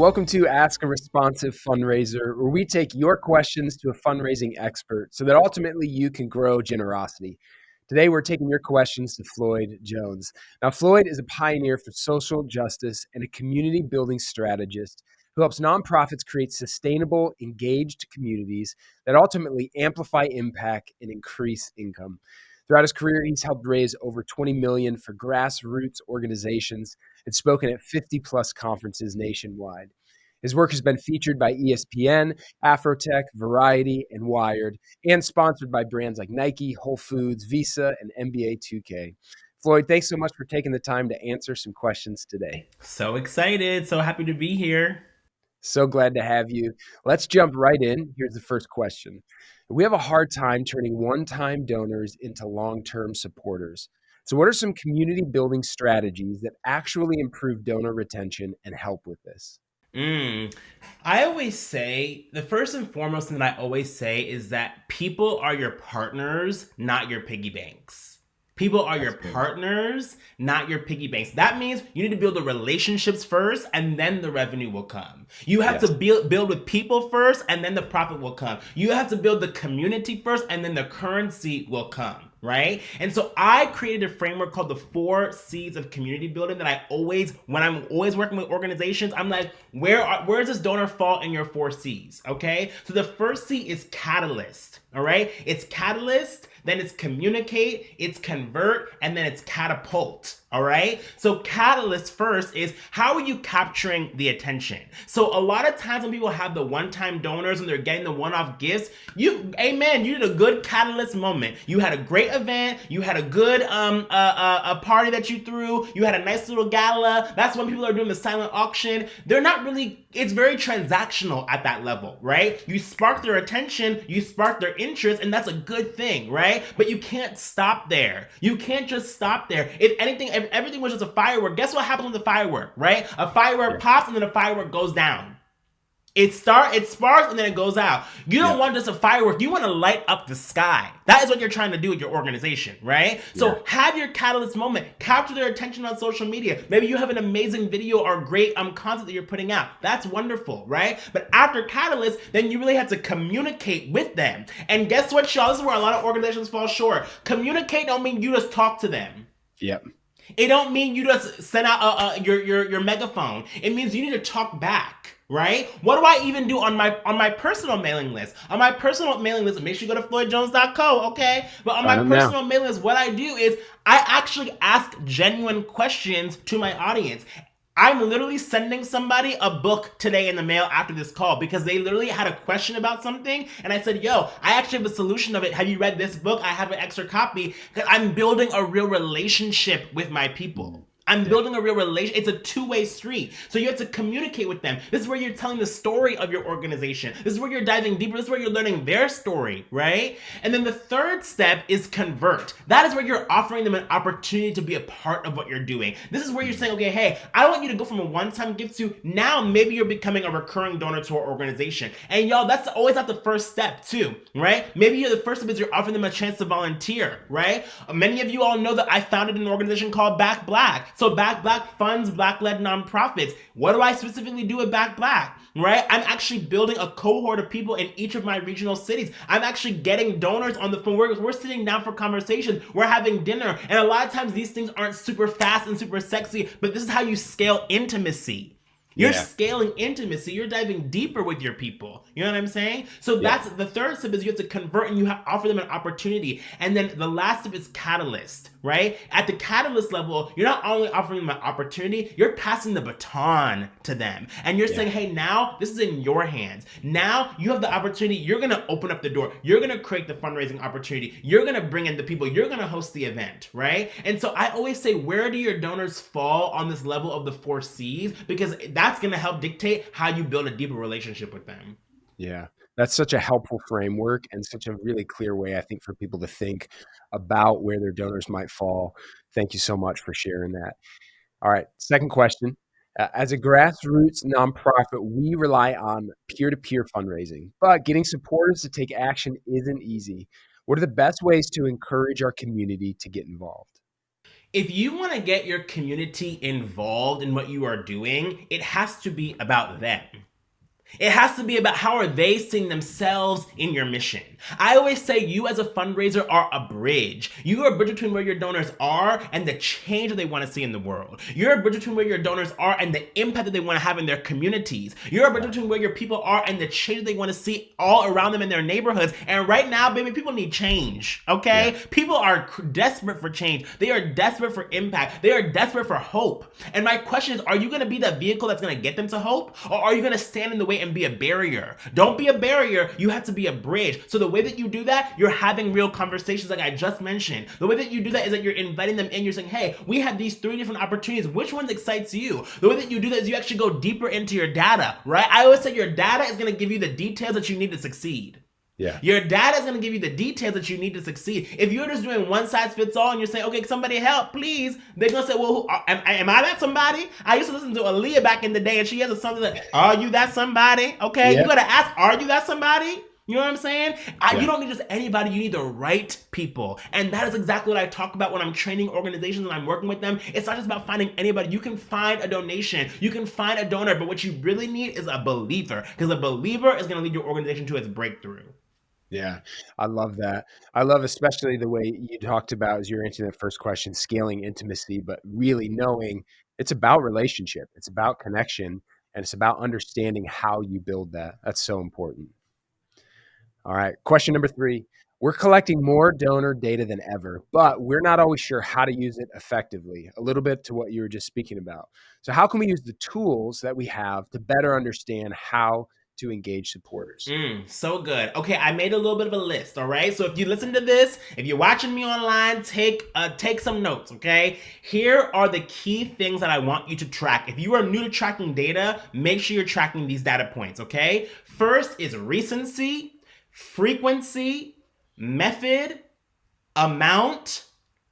Welcome to Ask a Responsive Fundraiser, where we take your questions to a fundraising expert so that ultimately you can grow generosity. Today, we're taking your questions to Floyd Jones. Now, Floyd is a pioneer for social justice and a community building strategist who helps nonprofits create sustainable, engaged communities that ultimately amplify impact and increase income. Throughout his career, he's helped raise over $20 million for grassroots organizations and spoken at 50 plus conferences nationwide. His work has been featured by ESPN, Afrotech, Variety, and Wired, and sponsored by brands like Nike, Whole Foods, Visa, and NBA 2K. Floyd, thanks so much for taking the time to answer some questions today. So excited. So happy to be here. So glad to have you. Let's jump right in. Here's the first question. We have a hard time turning one-time donors into long-term supporters. So what are some community building strategies that actually improve donor retention and help with this? Mm. I always say the first and foremost thing that I always say is that people are your partners, not your piggy banks. People are That's your good. partners, not your piggy banks. That means you need to build the relationships first and then the revenue will come. You have to Yes. build with people first and then the profit will come. You have to build the community first and then the currency will come. Right? And so I created a framework called the 4 C's of community building that I always, when I'm always working with organizations, I'm like, where does this donor fall in your 4 C's? Okay. So the first C is catalyst. All right. It's catalyst, then it's communicate, it's convert, and then it's catapult. All right. So catalyst first is how are you capturing the attention? So a lot of times when people have the one-time donors and they're getting the one-off gifts, you did a good catalyst moment. You had a great event, you had a good a party that you threw, you had a nice little gala. That's when people are doing the silent auction. They're not really, it's very transactional at that level, right? You spark their attention, you spark their interest, and that's a good thing, right? But you can't stop there. You can't just stop there. If anything, if everything was just a firework, guess what happens with the firework, right? A Yeah. firework pops and then a firework goes down. It sparks and then it goes out. You don't Yep. want just a firework. You want to light up the sky. That is what you're trying to do with your organization, right? Yeah. So have your catalyst moment. Capture their attention on social media. Maybe you have an amazing video or great content that you're putting out. That's wonderful, right? But after catalyst, then you really have to communicate with them. And guess what, y'all? This is where a lot of organizations fall short. Communicate don't mean you just talk to them. Yep. It don't mean you just send out your megaphone. It means you need to talk back, right? What do I even do on my personal mailing list? On my personal mailing list, make sure you go to floydjones.co, okay? But on Sign my them now. personal mailing list, what I do is I actually ask genuine questions to my audience. I'm literally sending somebody a book today in the mail after this call because they literally had a question about something. And I said, yo, I actually have a solution of it. Have you read this book? I have an extra copy because I'm building a real relationship with my people. I'm Yeah. building a real relation. It's a two-way street. So you have to communicate with them. This is where you're telling the story of your organization. This is where you're diving deeper. This is where you're learning their story, right? And then the third step is convert. That is where you're offering them an opportunity to be a part of what you're doing. This is where you're saying, okay, hey, I want you to go from a one-time gift to now maybe you're becoming a recurring donor to our organization. And y'all, that's always not the first step too, right? Maybe you're the first step is you're offering them a chance to volunteer, right? Many of you all know that I founded an organization called Back Black. So Back Black funds Black-led nonprofits. What do I specifically do with Back Black? Right? I'm actually building a cohort of people in each of my regional cities. I'm actually getting donors on the phone. We're sitting down for conversations. We're having dinner. And a lot of times these things aren't super fast and super sexy, but this is how you scale intimacy. You're Yeah. scaling intimacy. You're diving deeper with your people. You know what I'm saying? So Yeah. that's the third step is you have to convert and offer them an opportunity. And then the last step is catalyst, right? At the catalyst level, you're not only offering them an opportunity, you're passing the baton to them. And you're Yeah. saying, hey, now this is in your hands. Now you have the opportunity. You're going to open up the door. You're going to create the fundraising opportunity. You're going to bring in the people. You're going to host the event, right? And so I always say, where do your donors fall on this level of the 4 C's? Because that's going to help dictate how you build a deeper relationship with them. Yeah, that's such a helpful framework and such a really clear way, I think, for people to think about where their donors might fall. Thank you so much for sharing that. All right, second question. As a grassroots nonprofit, we rely on peer-to-peer fundraising, but getting supporters to take action isn't easy. What are the best ways to encourage our community to get involved? If you want to get your community involved in what you are doing, it has to be about them. It has to be about how are they seeing themselves in your mission. I always say you as a fundraiser are a bridge. You are a bridge between where your donors are and the change that they want to see in the world. You're a bridge between where your donors are and the impact that they want to have in their communities. You're a bridge between where your people are and the change they want to see all around them in their neighborhoods. And right now, baby, people need change, okay? Yeah. People are desperate for change. They are desperate for impact. They are desperate for hope. And my question is, are you going to be the vehicle that's going to get them to hope? Or are you going to stand in the way and be a barrier? Don't be a barrier. You have to be a bridge. So the way that you do that, you're having real conversations like I just mentioned. The way that you do that is that you're inviting them in. You're saying, hey, we have these 3 different opportunities. Which one excites you? The way that you do that is you actually go deeper into your data, right? I always say your data is going to give you the details that you need to succeed. Yeah. Your data is going to give you the details that you need to succeed. If you're just doing one size fits all and you're saying, okay, somebody help, please, they're going to say, well, am I that somebody? I used to listen to Aaliyah back in the day, and she has a song like, are you that somebody? Okay, yeah. You got to ask, are you that somebody? You know what I'm saying? You don't need just anybody. You need the right people. And that is exactly what I talk about when I'm training organizations and I'm working with them. It's not just about finding anybody. You can find a donation. You can find a donor. But what you really need is a believer, because a believer is going to lead your organization to its breakthrough. Yeah, I love that. I love especially the way you talked about as you're answering that first question, scaling intimacy, but really knowing it's about relationship. It's about connection, and it's about understanding how you build that. That's so important. All right. Question number 3. We're collecting more donor data than ever, but we're not always sure how to use it effectively. A little bit to what you were just speaking about. So how can we use the tools that we have to better understand how to engage supporters? So good. Okay, I made a little bit of a list, all right? So if you listen to this, if you're watching me online, take some notes, okay? Here are the key things that I want you to track. If you are new to tracking data, make sure you're tracking these data points, okay? First is recency, frequency, method, amount,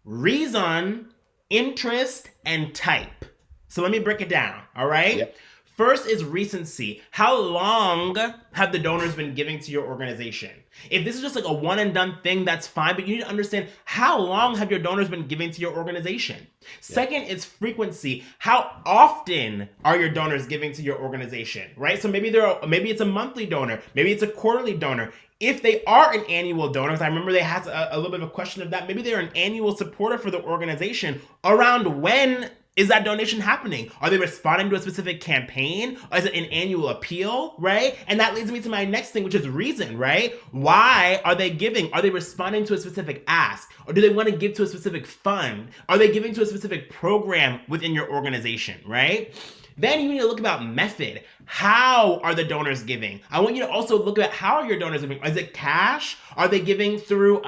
reason, interest, and type. So let me break it down, all right? Yep. First is recency. How long have the donors been giving to your organization? If this is just like a one and done thing, that's fine, but you need to understand how long have your donors been giving to your organization. Yeah. Second is frequency. How often are your donors giving to your organization, right? So maybe it's a monthly donor, maybe it's a quarterly donor. If they are an annual donor, because I remember they had a little bit of a question of that, maybe they're an annual supporter for the organization, around when is that donation happening? Are they responding to a specific campaign? Or is it an annual appeal, right? And that leads me to my next thing, which is reason, right? Why are they giving? Are they responding to a specific ask? Or do they want to give to a specific fund? Are they giving to a specific program within your organization, right? Then you need to look about method. How are the donors giving? I want you to also look at how are your donors giving. Is it cash? Are they giving through,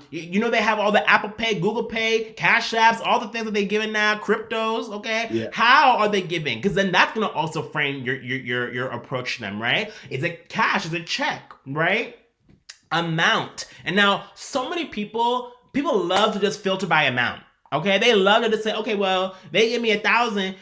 they have all the Apple Pay, Google Pay, Cash Apps, all the things that they're giving now, cryptos, okay? Yeah. How are they giving? Because then that's going to also frame your approach to them, right? Is it cash? Is it check, right? Amount. And now so many people love to just filter by amount, okay? They love to just say, okay, well, they give me 1,000.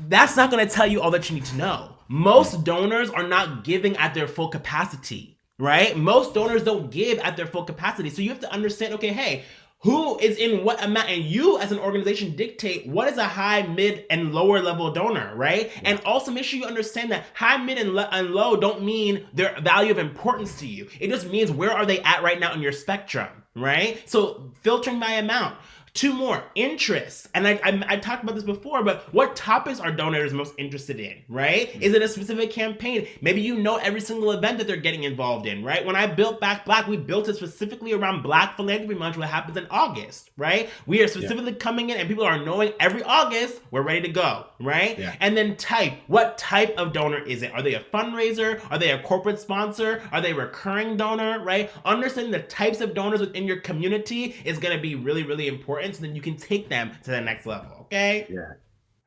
That's not going to tell you all that you need to know. Most donors are not giving at their full capacity, right? Most donors don't give at their full capacity. So you have to understand, okay, hey, who is in what amount? And you as an organization dictate what is a high, mid, and lower level donor, right? And also make sure you understand that high, mid, and low don't mean their value of importance to you. It just means where are they at right now in your spectrum, right? So filtering by amount. 2 more, interests. And I talked about this before, but what topics are donors most interested in, right? Is it a specific campaign? Maybe you know every single event that they're getting involved in, right? When I built Back Black, we built it specifically around Black Philanthropy Month, what happens in August, right? We are specifically coming in and people are knowing every August, we're ready to go, right? Yeah. And then type, what type of donor is it? Are they a fundraiser? Are they a corporate sponsor? Are they a recurring donor, right? Understanding the types of donors within your community is gonna be really, really important. So then you can take them to the next level, okay? Yeah,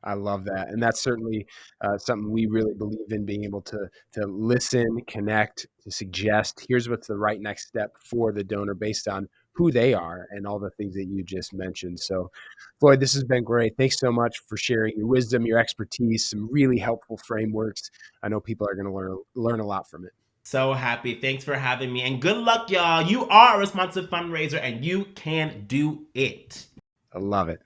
I love that. And that's certainly something we really believe in, being able to listen, connect, to suggest, here's what's the right next step for the donor based on who they are and all the things that you just mentioned. So, Floyd, this has been great. Thanks so much for sharing your wisdom, your expertise, some really helpful frameworks. I know people are going to learn a lot from it. So happy. Thanks for having me. And good luck, y'all. You are a responsive fundraiser and you can do it. I love it.